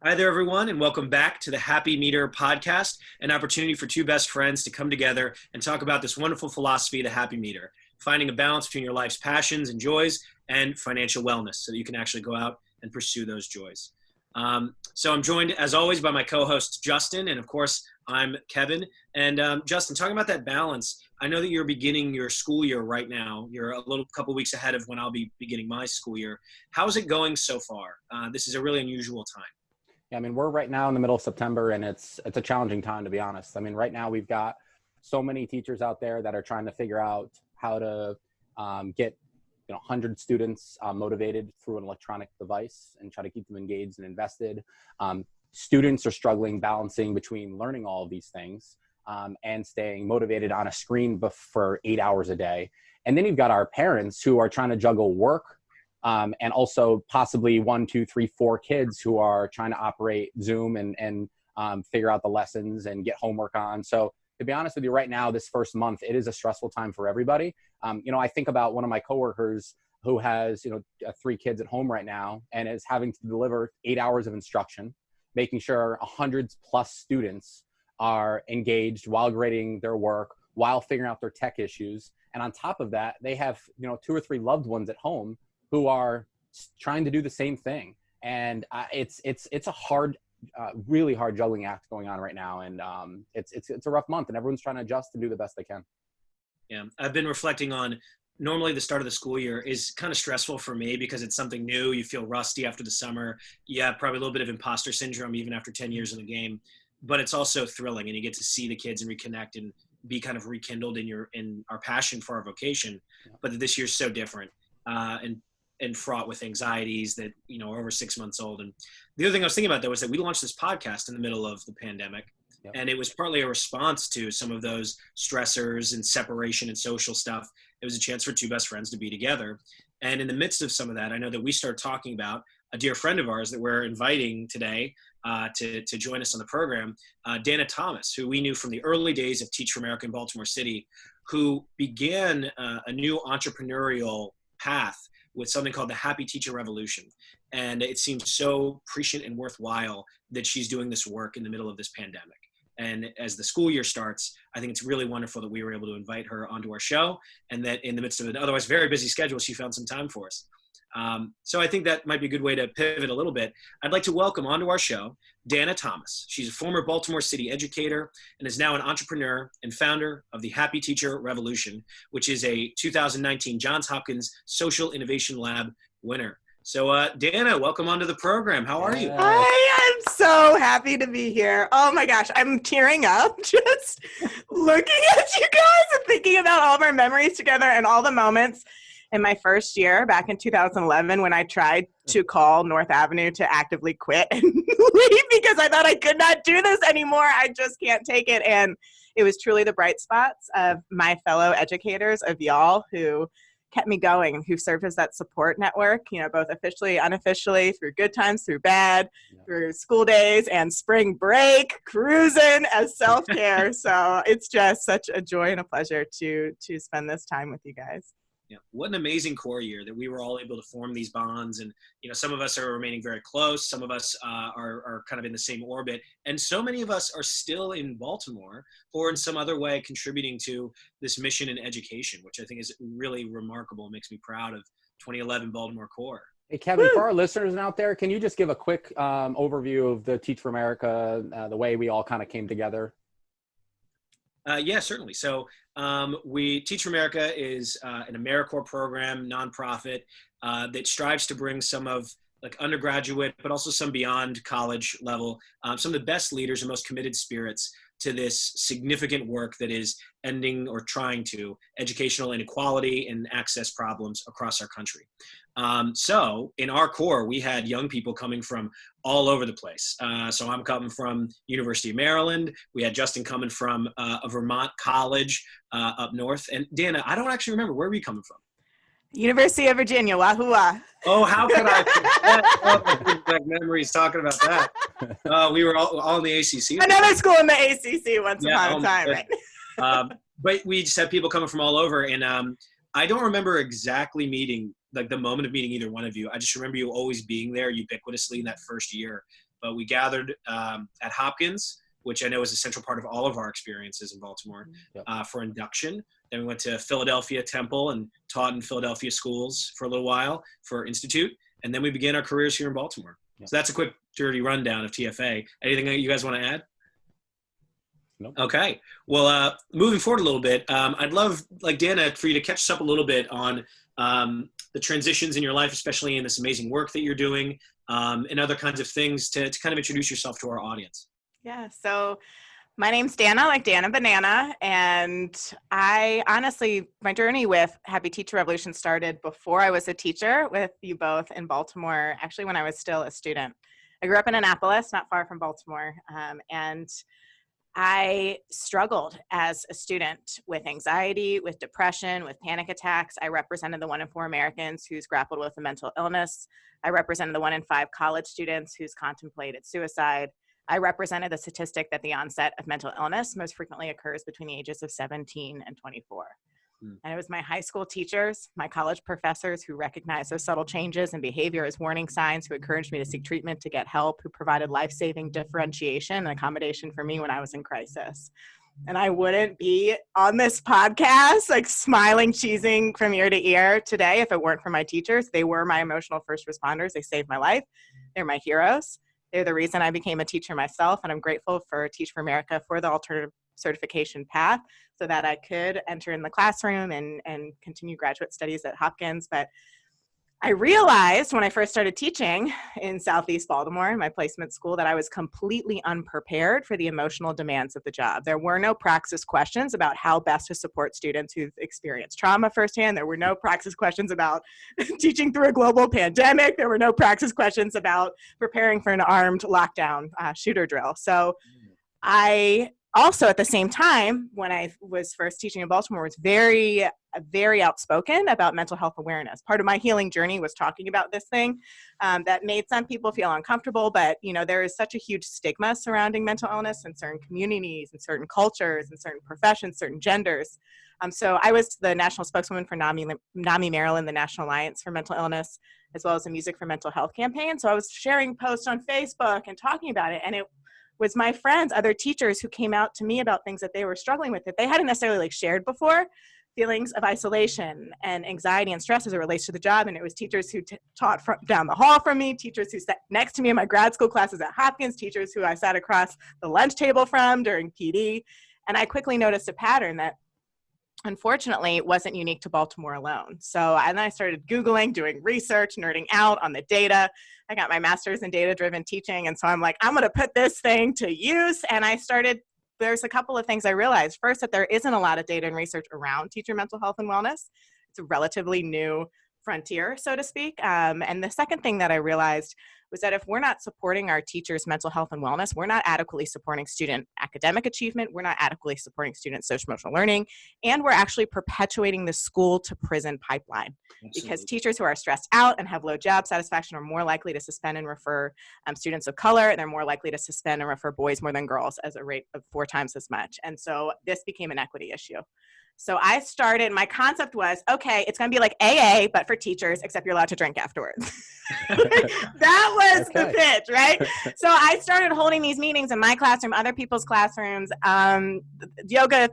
Hi there, everyone, and welcome back to the Happy Meter podcast, an opportunity for two best friends to come together and talk about this wonderful philosophy, the Happy Meter, finding a balance between your life's passions and joys and financial wellness so that you can actually go out and pursue those joys. So I'm joined, as always, by my co-host, Justin, and of course, I'm Kevin. And Justin, talking about that balance, I know that you're beginning your school year right now. You're a couple weeks ahead of when I'll be beginning my school year. How's it going so far? This is a really unusual time. Yeah, I mean, we're right now in the middle of September, and it's a challenging time, to be honest. I mean, right now we've got so many teachers out there that are trying to figure out how to get 100 students motivated through an electronic device and try to keep them engaged and invested. Students are struggling balancing between learning all of these things and staying motivated on a screen for 8 hours a day. And then you've got our parents who are trying to juggle work and also possibly 1, 2, 3, 4 kids who are trying to operate Zoom and figure out the lessons and get homework on. So to be honest with you, right now, this first month, it is a stressful time for everybody. I think about one of my coworkers who has 3 kids at home right now and is having to deliver 8 hours of instruction, making sure 100+ students are engaged while grading their work, while figuring out their tech issues. And on top of that, they have 2 or 3 loved ones at home who are trying to do the same thing. And it's a hard, really hard juggling act going on right now. And it's a rough month, and everyone's trying to adjust and do the best they can. Yeah, I've been reflecting on, normally the start of the school year is kind of stressful for me because it's something new. You feel rusty after the summer. Yeah, probably a little bit of imposter syndrome even after 10 years in the game, but it's also thrilling, and you get to see the kids and reconnect and be kind of rekindled in our passion for our vocation. Yeah. But this year's so different and fraught with anxieties that, are over 6 months old. And the other thing I was thinking about, though, is that we launched this podcast in the middle of the pandemic. Yep. And it was partly a response to some of those stressors and separation and social stuff. It was a chance for two best friends to be together. And in the midst of some of that, I know that we started talking about a dear friend of ours that we're inviting today to join us on the program, Danna Thomas, who we knew from the early days of Teach for America in Baltimore City, who began a new entrepreneurial path with something called the Happy Teacher Revolution. And it seems so prescient and worthwhile that she's doing this work in the middle of this pandemic. And as the school year starts, I think it's really wonderful that we were able to invite her onto our show, and that in the midst of an otherwise very busy schedule, she found some time for us. So I think that might be a good way to pivot a little bit. I'd like to welcome onto our show, Danna Thomas. She's a former Baltimore City educator and is now an entrepreneur and founder of the Happy Teacher Revolution, which is a 2019 Johns Hopkins Social Innovation Lab winner. So Danna, welcome onto the program. How are you? Hi, I'm so happy to be here. Oh my gosh, I'm tearing up just looking at you guys and thinking about all of our memories together and all the moments in my first year back in 2011 when I tried to call North Avenue to actively quit and leave because I thought I could not do this anymore. I just can't take it. And it was truly the bright spots of my fellow educators, of y'all, who kept me going, who served as that support network, both officially, unofficially, through good times, through bad, through school days and spring break, cruising as self-care. So it's just such a joy and a pleasure to spend this time with you guys. Yeah, what an amazing core year that we were all able to form these bonds. And, some of us are remaining very close. Some of us are kind of in the same orbit. And so many of us are still in Baltimore or in some other way contributing to this mission in education, which I think is really remarkable. It makes me proud of 2011 Baltimore core. Hey, Kevin, for our listeners out there, can you just give a quick overview of the Teach for America, the way we all kind of came together? Yeah, certainly. So Teach for America is an AmeriCorps program, nonprofit, that strives to bring some of undergraduate, but also some beyond college level, some of the best leaders and most committed spirits to this significant work that is ending or trying to educational inequality and access problems across our country. So in our core, we had young people coming from all over the place. So I'm coming from University of Maryland. We had Justin coming from a Vermont college up north. And Danna, I don't actually remember, where were you coming from? University of Virginia, wahoo! Oh, how could I forget? Memories talking about that. We were all in the ACC. Another school in the ACC once upon a time, right? But we just had people coming from all over. And I don't remember exactly meeting, the moment of meeting either one of you. I just remember you always being there ubiquitously in that first year. but we gathered at Hopkins, which I know is a central part of all of our experiences in Baltimore, for induction. Then we went to Philadelphia Temple and taught in Philadelphia schools for a little while for Institute. And then we began our careers here in Baltimore. So that's a quick, dirty rundown of TFA. Anything that you guys want to add? Nope. Okay. Well, moving forward a little bit, I'd love, like Danna, for you to catch us up a little bit on the transitions in your life, especially in this amazing work that you're doing, and other kinds of things to kind of introduce yourself to our audience. Yeah, so my name's Danna, like Danna Banana, and I honestly, my journey with Happy Teacher Revolution started before I was a teacher with you both in Baltimore, actually when I was still a student. I grew up in Annapolis, not far from Baltimore, and I struggled as a student with anxiety, with depression, with panic attacks. I represented the 1 in 4 Americans who's grappled with a mental illness. I represented the 1 in 5 college students who's contemplated suicide. I represented the statistic that the onset of mental illness most frequently occurs between the ages of 17 and 24. And it was my high school teachers, my college professors who recognized those subtle changes in behavior as warning signs, who encouraged me to seek treatment, to get help, who provided life-saving differentiation and accommodation for me when I was in crisis. And I wouldn't be on this podcast, like smiling, cheesing from ear to ear today if it weren't for my teachers. They were my emotional first responders. They saved my life. They're my heroes. They're the reason I became a teacher myself, and I'm grateful for Teach for America for the alternative certification path so that I could enter in the classroom and continue graduate studies at Hopkins. But I realized when I first started teaching in Southeast Baltimore, in my placement school, that I was completely unprepared for the emotional demands of the job. There were no praxis questions about how best to support students who've experienced trauma firsthand. There were no praxis questions about teaching through a global pandemic. There were no praxis questions about preparing for an armed lockdown shooter drill. So I also, at the same time, when I was first teaching in Baltimore, was very, very outspoken about mental health awareness. Part of my healing journey was talking about this thing that made some people feel uncomfortable, but there is such a huge stigma surrounding mental illness in certain communities, in certain cultures, in certain professions, certain genders. So I was the national spokeswoman for NAMI Maryland, the National Alliance for Mental Illness, as well as the Music for Mental Health campaign. So I was sharing posts on Facebook and talking about it, and it was my friends, other teachers who came out to me about things that they were struggling with that they hadn't necessarily shared before, feelings of isolation and anxiety and stress as it relates to the job. And it was teachers who taught down the hall from me, teachers who sat next to me in my grad school classes at Hopkins, teachers who I sat across the lunch table from during PD. And I quickly noticed a pattern that unfortunately wasn't unique to Baltimore alone. So and then I started Googling, doing research, nerding out on the data. I got my master's in data-driven teaching. And so I'm like, I'm going to put this thing to use. And there's a couple of things I realized. First, that there isn't a lot of data and research around teacher mental health and wellness. It's a relatively new frontier, so to speak. And the second thing that I realized was that if we're not supporting our teachers' mental health and wellness, we're not adequately supporting student academic achievement, we're not adequately supporting student social-emotional learning, and we're actually perpetuating the school-to-prison pipeline. Absolutely. Because teachers who are stressed out and have low job satisfaction are more likely to suspend and refer students of color, and they're more likely to suspend and refer boys more than girls as a rate of 4 times as much. And so this became an equity issue. So I started, my concept was, okay, it's going to be like AA, but for teachers, except you're allowed to drink afterwards. That was the pitch, right? So I started holding these meetings in my classroom, other people's classrooms, yoga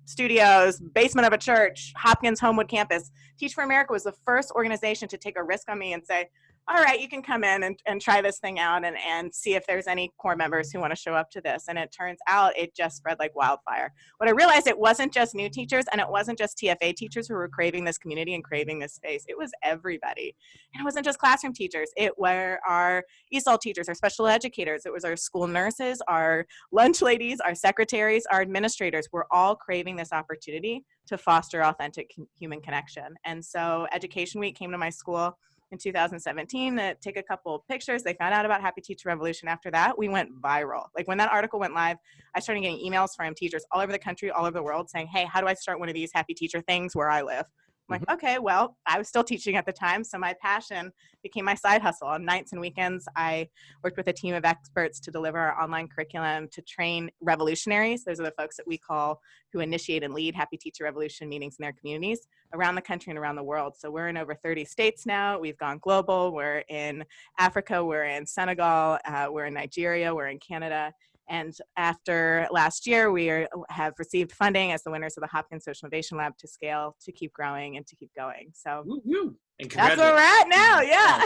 studios, basement of a church, Hopkins Homewood campus. Teach for America was the first organization to take a risk on me and say, all right, you can come in and try this thing out and see if there's any core members who want to show up to this. And it turns out it just spread like wildfire. What I realized, it wasn't just new teachers and it wasn't just TFA teachers who were craving this community and craving this space. It was everybody. And it wasn't just classroom teachers. It were our ESOL teachers, our special educators. It was our school nurses, our lunch ladies, our secretaries, our administrators. We're all craving this opportunity to foster authentic human connection. And so Education Week came to my school in 2017 to take a couple of pictures. They found out about Happy Teacher Revolution. After that, we went viral. Like when that article went live, I started getting emails from teachers all over the country, all over the world saying, hey, how do I start one of these Happy Teacher things where I live? I'm like, okay, well, I was still teaching at the time, so my passion became my side hustle. On nights and weekends, I worked with a team of experts to deliver our online curriculum to train revolutionaries. Those are the folks that we call who initiate and lead Happy Teacher Revolution meetings in their communities around the country and around the world. So we're in over 30 states now. We've gone global. We're in Africa. We're in Senegal. We're in Nigeria. We're in Canada. And after last year, have received funding as the winners of the Hopkins Social Innovation Lab to scale, to keep growing, and to keep going. So that's where we're at now. Yeah.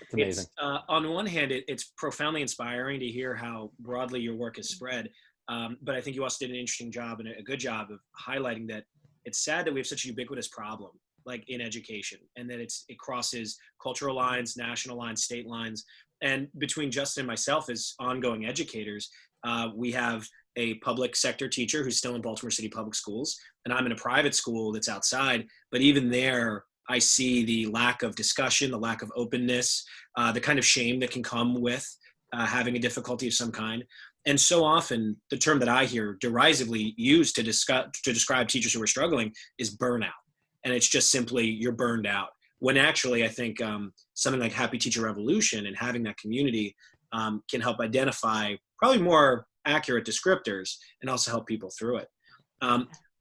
It's amazing. On one hand, it's profoundly inspiring to hear how broadly your work is spread. But I think you also did an interesting job and a good job of highlighting that it's sad that we have such a ubiquitous problem, like in education, and that it crosses cultural lines, national lines, state lines. And between Justin and myself as ongoing educators, we have a public sector teacher who's still in Baltimore City Public Schools, and I'm in a private school that's outside. But even there, I see the lack of discussion, the lack of openness, the kind of shame that can come with having a difficulty of some kind. And so often, the term that I hear derisively used to describe teachers who are struggling is burnout. And it's just simply, you're burned out. When actually, I think something like Happy Teacher Revolution and having that community can help identify probably more accurate descriptors and also help people through it.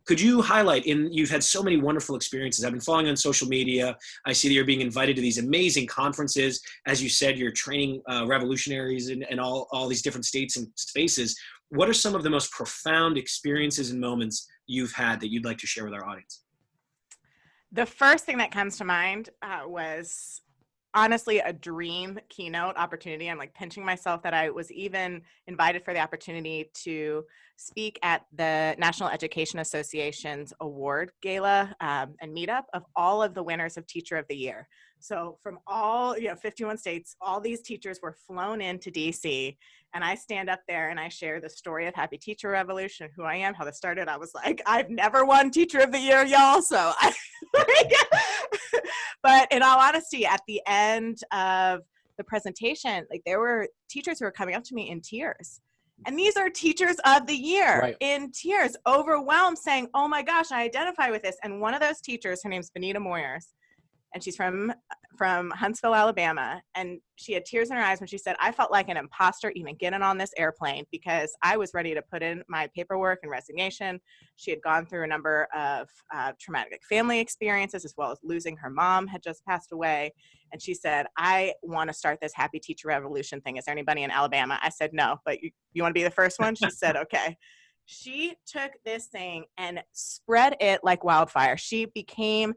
Could you highlight, you've had so many wonderful experiences. I've been following on social media. I see that you're being invited to these amazing conferences. As you said, you're training revolutionaries in all these different states and spaces. What are some of the most profound experiences and moments you've had that you'd like to share with our audience? The first thing that comes to mind was honestly a dream keynote opportunity. I'm like pinching myself that I was even invited for the opportunity to speak at the National Education Association's award gala and meetup of all of the winners of Teacher of the Year. So from all 51 states, all these teachers were flown into DC, and I stand up there and I share the story of Happy Teacher Revolution, who I am, how this started. I was like, I've never won Teacher of the Year, y'all. So but in all honesty, at the end of the presentation, like there were teachers who were coming up to me in tears. And these are teachers of the year, right, in tears, overwhelmed, saying, oh my gosh, I identify with this. And one of those teachers, her name's Benita Moyers, and she's from Huntsville, Alabama. And she had tears in her eyes when she said, I felt like an imposter even getting on this airplane because I was ready to put in my paperwork and resignation. She had gone through a number of traumatic family experiences, as well as losing her mom had just passed away. And she said, I want to start this Happy Teacher Revolution thing. Is there anybody in Alabama? I said, no, but you want to be the first one? She said, okay. She took this thing and spread it like wildfire. She became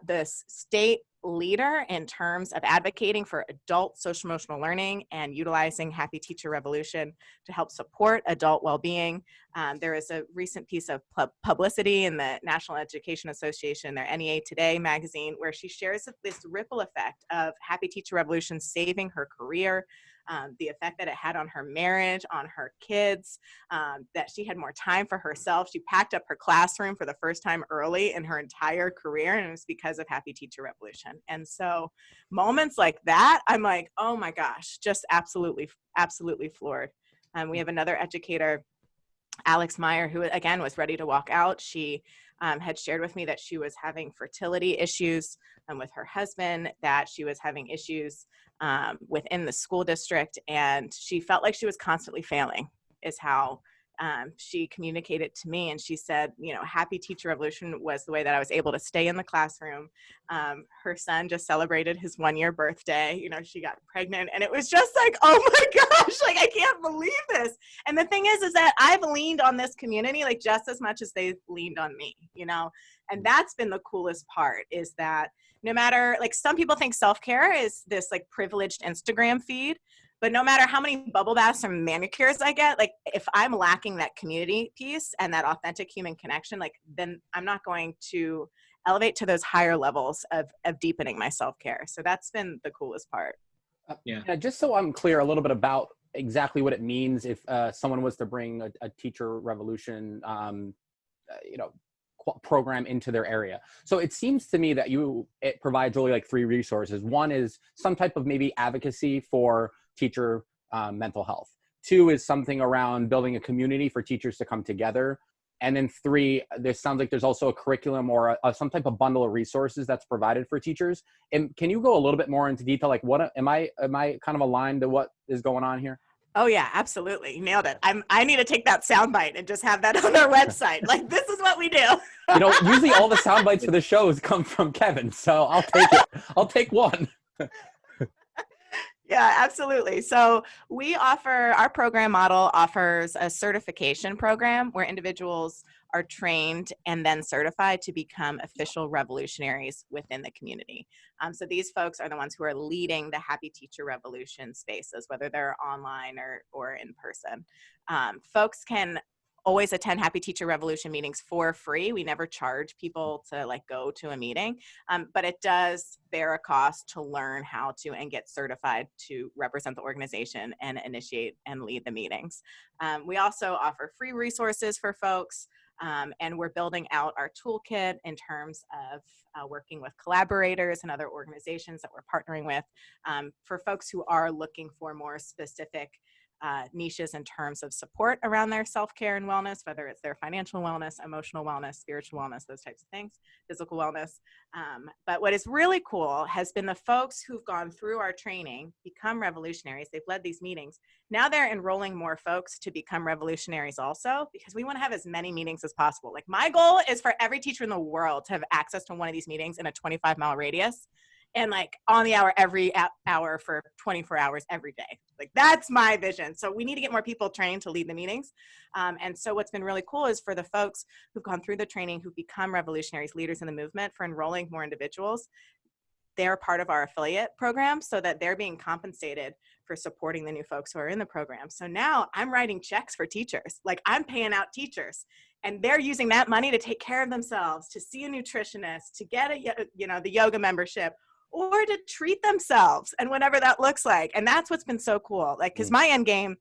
this state leader in terms of advocating for adult social emotional learning and utilizing Happy Teacher Revolution to help support adult well-being. There is a recent piece of publicity in the National Education Association, their NEA Today magazine, where she shares this ripple effect of Happy Teacher Revolution saving her career, the effect that it had on her marriage, on her kids, that she had more time for herself. She packed up her classroom for the first time early in her entire career, and it was because of Happy Teacher Revolution. And so moments like that, I'm like, oh my gosh, just absolutely, absolutely floored. We have another educator, Alex Meyer, who again was ready to walk out. She had shared with me that she was having fertility issues with her husband, that she was having issues within the school district, and she felt like she was constantly failing, is how she communicated to me. And she said, Happy Teacher Revolution was the way that I was able to stay in the classroom. Her son just celebrated his 1-year birthday. She got pregnant, and it was just like, oh my gosh, like I can't believe this. And the thing is that I've leaned on this community like just as much as they've leaned on me, and that's been the coolest part, is that no matter, like, some people think self-care is this like privileged Instagram feed, but no matter how many bubble baths or manicures I get, like if I'm lacking that community piece and that authentic human connection, like then I'm not going to elevate to those higher levels of deepening my self-care. So that's been the coolest part. Yeah, just so I'm clear a little bit about exactly what it means if someone was to bring a teacher revolution, program into their area. So it seems to me that it provides really like 3 resources. One is some type of maybe advocacy for teacher mental health. 2 is something around building a community for teachers to come together. And then 3, there sounds like there's also a curriculum or some type of bundle of resources that's provided for teachers. And can you go a little bit more into detail? Like, what am I kind of aligned to what is going on here? Oh yeah, absolutely. You nailed it. I need to take that soundbite and just have that on our website. Like, this is what we do. You know, usually all the sound bites for the shows come from Kevin, so I'll take it. I'll take one. Yeah, absolutely. So our program model offers a certification program where individuals are trained and then certified to become official revolutionaries within the community. So these folks are the ones who are leading the Happy Teacher Revolution spaces, whether they're online or in person. Folks can always attend Happy Teacher Revolution meetings for free. We never charge people to like go to a meeting, but it does bear a cost to learn how to and get certified to represent the organization and initiate and lead the meetings. We also offer free resources for folks, and we're building out our toolkit in terms of working with collaborators and other organizations that we're partnering with for folks who are looking for more specific niches in terms of support around their self-care and wellness, whether it's their financial wellness, emotional wellness, spiritual wellness, those types of things, physical wellness. But what is really cool has been the folks who've gone through our training, become revolutionaries. They've led these meetings. Now they're enrolling more folks to become revolutionaries also, because we want to have as many meetings as possible. Like, my goal is for every teacher in the world to have access to one of these meetings in a 25-mile radius, and like on the hour, every hour for 24 hours every day. Like, that's my vision. So we need to get more people trained to lead the meetings. And so what's been really cool is for the folks who've gone through the training, who've become revolutionaries, leaders in the movement, for enrolling more individuals, they're part of our affiliate program so that they're being compensated for supporting the new folks who are in the program. So now I'm writing checks for teachers. Like, I'm paying out teachers, and they're using that money to take care of themselves, to see a nutritionist, to get the yoga membership, or to treat themselves, and whatever that looks like. And that's what's been so cool. Like, because my end game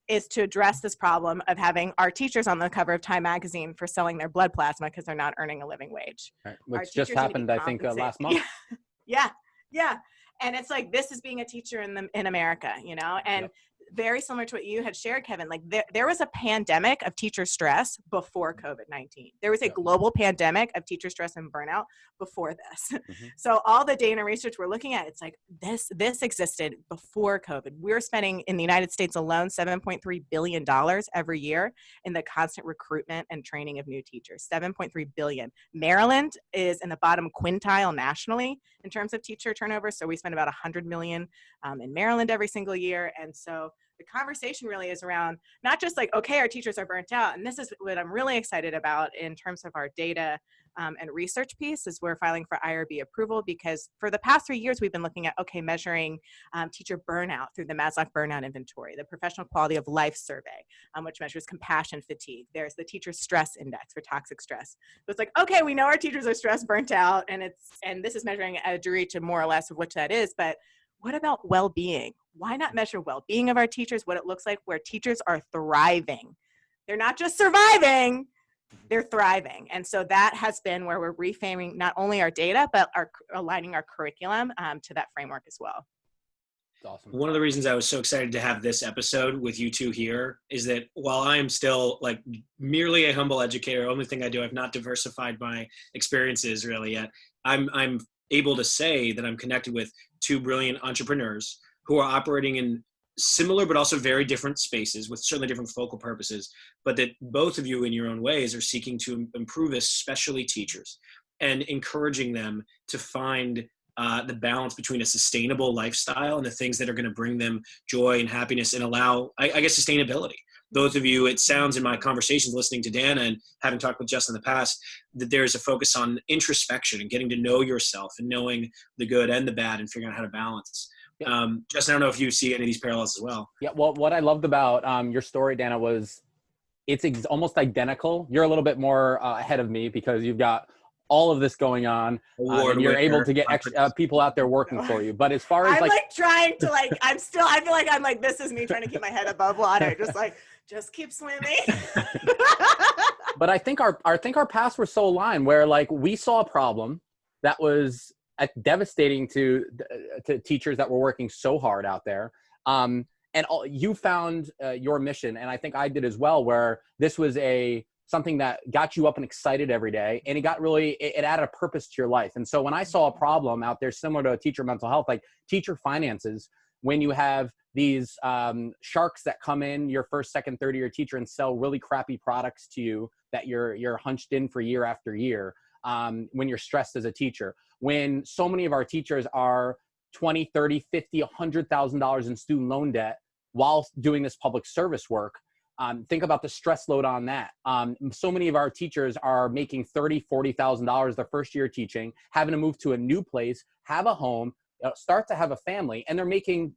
is to address this problem of having our teachers on the cover of Time magazine for selling their blood plasma because they're not earning a living wage. Right. Which just happened, I think, last month. Yeah. And it's like, this is being a teacher in America, and yep. Very similar to what you had shared, Kevin, like there was a pandemic of teacher stress before COVID-19. There was a global pandemic of teacher stress and burnout before this. Mm-hmm. So all the data and research we're looking at, it's like this existed before COVID. We're spending in the United States alone $7.3 billion every year in the constant recruitment and training of new teachers. $7.3 billion. Maryland is in the bottom quintile nationally in terms of teacher turnover. So we spend about $100 million in Maryland every single year. And so the conversation really is around not just like, okay, our teachers are burnt out. And this is what I'm really excited about in terms of our data and research piece, is we're filing for IRB approval, because for the past 3 years, we've been looking at, measuring teacher burnout through the Maslach Burnout Inventory, the Professional Quality of Life Survey, which measures compassion fatigue. There's the Teacher Stress Index for toxic stress. So it's like, okay, we know our teachers are stressed, burnt out, and this is measuring a degree to more or less of which that is, but what about well-being? Why not measure well-being of our teachers, what it looks like where teachers are thriving? They're not just surviving, they're thriving. And so that has been where we're reframing not only our data, but aligning our curriculum to that framework as well. That's awesome. One of the reasons I was so excited to have this episode with you two here is that while I am still like merely a humble educator, only thing I do, I've not diversified my experiences really yet. I'm able to say that I'm connected with two brilliant entrepreneurs who are operating in similar but also very different spaces with certainly different focal purposes, but that both of you in your own ways are seeking to improve, especially teachers, and encouraging them to find the balance between a sustainable lifestyle and the things that are going to bring them joy and happiness and allow, I guess, sustainability. Both of you, it sounds in my conversations listening to Danna and having talked with Justin in the past, that there's a focus on introspection and getting to know yourself and knowing the good and the bad and figuring out how to balance. Yeah. Justin, I don't know if you see any of these parallels as well. Yeah, well, what I loved about your story, Danna, was it's almost identical. You're a little bit more ahead of me because you've got all of this going on, and you're able to get extra people out there working for you. But as far as I'm like trying to I feel like I'm like, this is me trying to keep my head above water. Just keep swimming. But I think our paths were so aligned where like we saw a problem that was devastating to teachers that were working so hard out there. And you found your mission, and I think I did as well, where this was a something that got you up and excited every day. And it added a purpose to your life. And so when I saw a problem out there similar to teacher mental health, like teacher finances, when you have these sharks that come in your first, second, third year teacher and sell really crappy products to you that you're hunched in for year after year, when you're stressed as a teacher, when so many of our teachers are $20, $30, $50, $100,000 in student loan debt while doing this public service work. Think about the stress load on that. So many of our teachers are making $30,000, $40,000 their first year teaching, having to move to a new place, have a home, start to have a family, and they're making,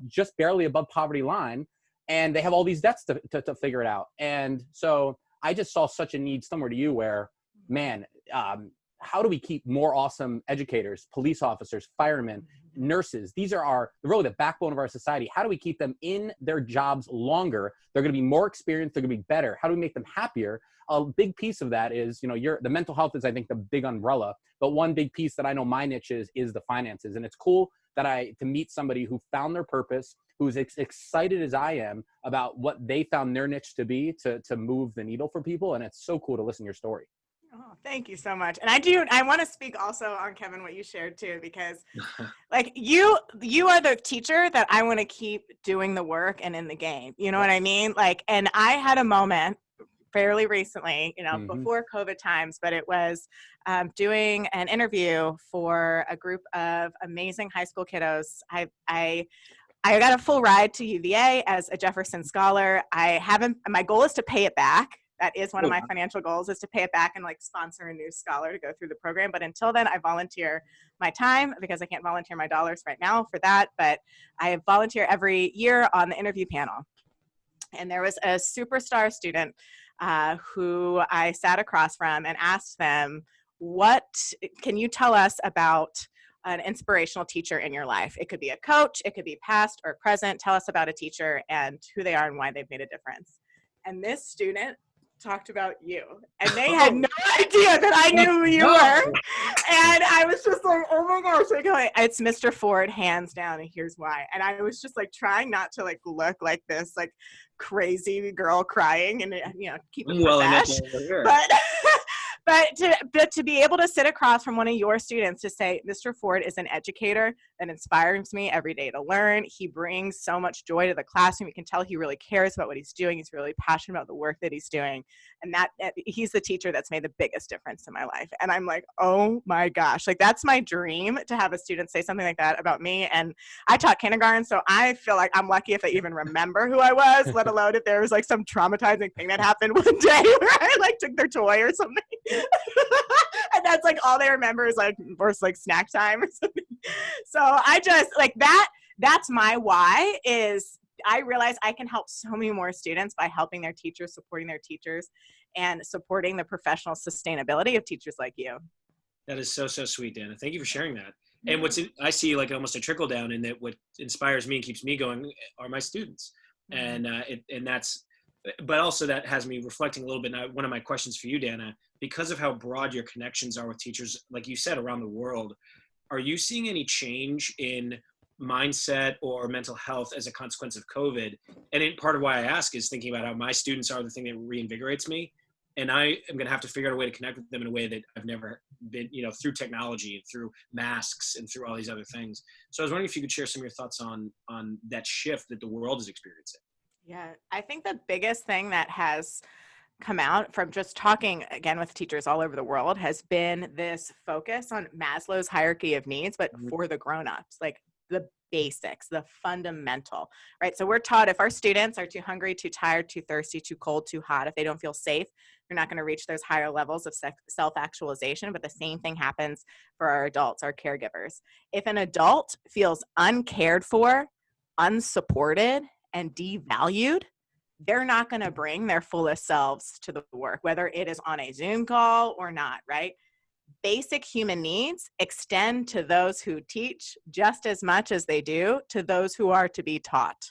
just barely above poverty line, and they have all these debts to figure it out. And so I just saw such a need similar to you where, man, how do we keep more awesome educators, police officers, firemen, nurses? These are really the backbone of our society. How do we keep them in their jobs longer? They're going to be more experienced. They're going to be better. How do we make them happier? A big piece of that is, the mental health is, I think, the big umbrella. But one big piece that I know my niche is the finances. And it's cool to meet somebody who found their purpose, who's excited as I am about what they found their niche to be, to move the needle for people. And it's so cool to listen to your story. Oh, thank you so much. And I want to speak also on, Kevin, what you shared too, because like you are the teacher that I want to keep doing the work and in the game. You know what I mean? Like, and I had a moment fairly recently, before COVID times, but it was doing an interview for a group of amazing high school kiddos. I got a full ride to UVA as a Jefferson Scholar. My goal is to pay it back. That is one of my financial goals, is to pay it back and like sponsor a new scholar to go through the program. But until then, I volunteer my time because I can't volunteer my dollars right now for that. But I volunteer every year on the interview panel. And there was a superstar student who I sat across from and asked them, what can you tell us about an inspirational teacher in your life? It could be a coach, it could be past or present. Tell us about a teacher and who they are and why they've made a difference. And this student talked about you, and they had no idea that I knew who you were. And I was just like, oh my gosh, like, it's Mr. Ford, hands down, and here's why. And I was just like trying not to like look like this like crazy girl crying and keep it professional. But to be able to sit across from one of your students to say, Mr. Ford is an educator that inspires me every day to learn. He brings so much joy to the classroom. You can tell he really cares about what he's doing. He's really passionate about the work that he's doing. And that he's the teacher that's made the biggest difference in my life. And I'm like, oh my gosh, like that's my dream, to have a student say something like that about me. And I taught kindergarten, so I feel like I'm lucky if I even remember who I was, let alone if there was like some traumatizing thing that happened one day where I like took their toy or something. And that's like all they remember is like, or it's like snack time or something. So I just like that's my why, is I realize I can help so many more students by helping their teachers, supporting their teachers, and supporting the professional sustainability of teachers like you. That is so sweet, Danna. Thank you for sharing that. And I see like almost a trickle down in that what inspires me and keeps me going are my students. And but also that has me reflecting a little bit. Now, one of my questions for you, Danna, because of how broad your connections are with teachers, like you said, around the world, are you seeing any change in mindset or mental health as a consequence of COVID? And part of why I ask is thinking about how my students are the thing that reinvigorates me. And I am going to have to figure out a way to connect with them in a way that I've never been, through technology, through masks, and through all these other things. So I was wondering if you could share some of your thoughts on that shift that the world is experiencing. Yeah, I think the biggest thing that has come out from just talking again with teachers all over the world has been this focus on Maslow's hierarchy of needs, but for the grown-ups, like the basics, the fundamental, right? So we're taught if our students are too hungry, too tired, too thirsty, too cold, too hot, if they don't feel safe, they're not going to reach those higher levels of self-actualization. But the same thing happens for our adults, our caregivers. If an adult feels uncared for, unsupported, and devalued, they're not going to bring their fullest selves to the work, whether it is on a Zoom call or not, right? Basic human needs extend to those who teach just as much as they do to those who are to be taught.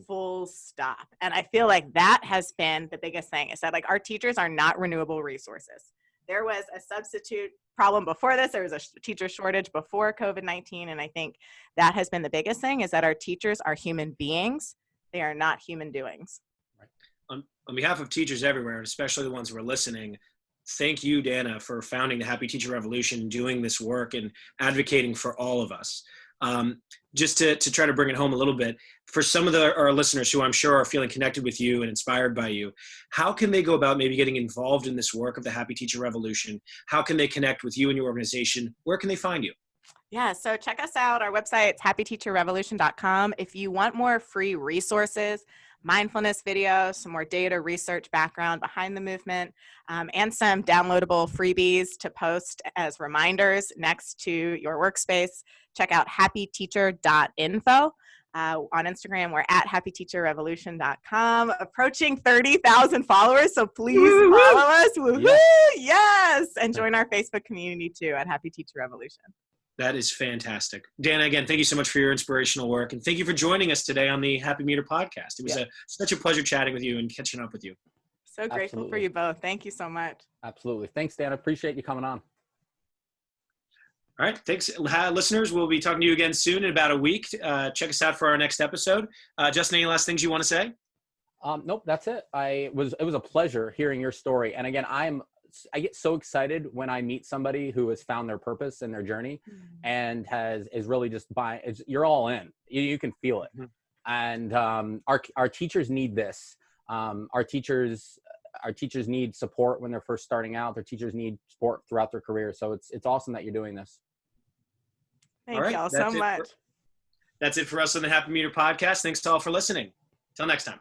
Full stop. And I feel like that has been the biggest thing, is that like our teachers are not renewable resources. There was a substitute problem before this. There was a teacher shortage before COVID-19. And I think that has been the biggest thing, is that our teachers are human beings. They are not human doings. On behalf of teachers everywhere, and especially the ones who are listening, thank you, Danna, for founding the Happy Teacher Revolution, doing this work and advocating for all of us. Just to try to bring it home a little bit, for some of our listeners who I'm sure are feeling connected with you and inspired by you, how can they go about maybe getting involved in this work of the Happy Teacher Revolution? How can they connect with you and your organization? Where can they find you? Yeah, so check us out. Our website is happyteacherrevolution.com. If you want more free resources, mindfulness videos, some more data research background behind the movement, and some downloadable freebies to post as reminders next to your workspace, check out happyteacher.info. On Instagram, we're at happyteacherrevolution.com, approaching 30,000 followers, so please follow us. Woohoo! Yes! And join our Facebook community too at Happy Teacher Revolution. That is fantastic. Danna, again, thank you so much for your inspirational work. And thank you for joining us today on the Happy Meter podcast. It was such a pleasure chatting with you and catching up with you. So grateful for you both. Thank you so much. Absolutely. Thanks, Danna. Appreciate you coming on. All right. Thanks, listeners. We'll be talking to you again soon in about a week. Check us out for our next episode. Justin, any last things you want to say? Nope, that's it. It was a pleasure hearing your story. And again, I get so excited when I meet somebody who has found their purpose in their journey and is really just you're all in. You can feel it. And our teachers need this. Our teachers need support when they're first starting out. Their teachers need support throughout their career. So it's awesome that you're doing this. Thank y'all so much. That's it for us on the Happy Meter podcast. Thanks to all for listening. Till next time.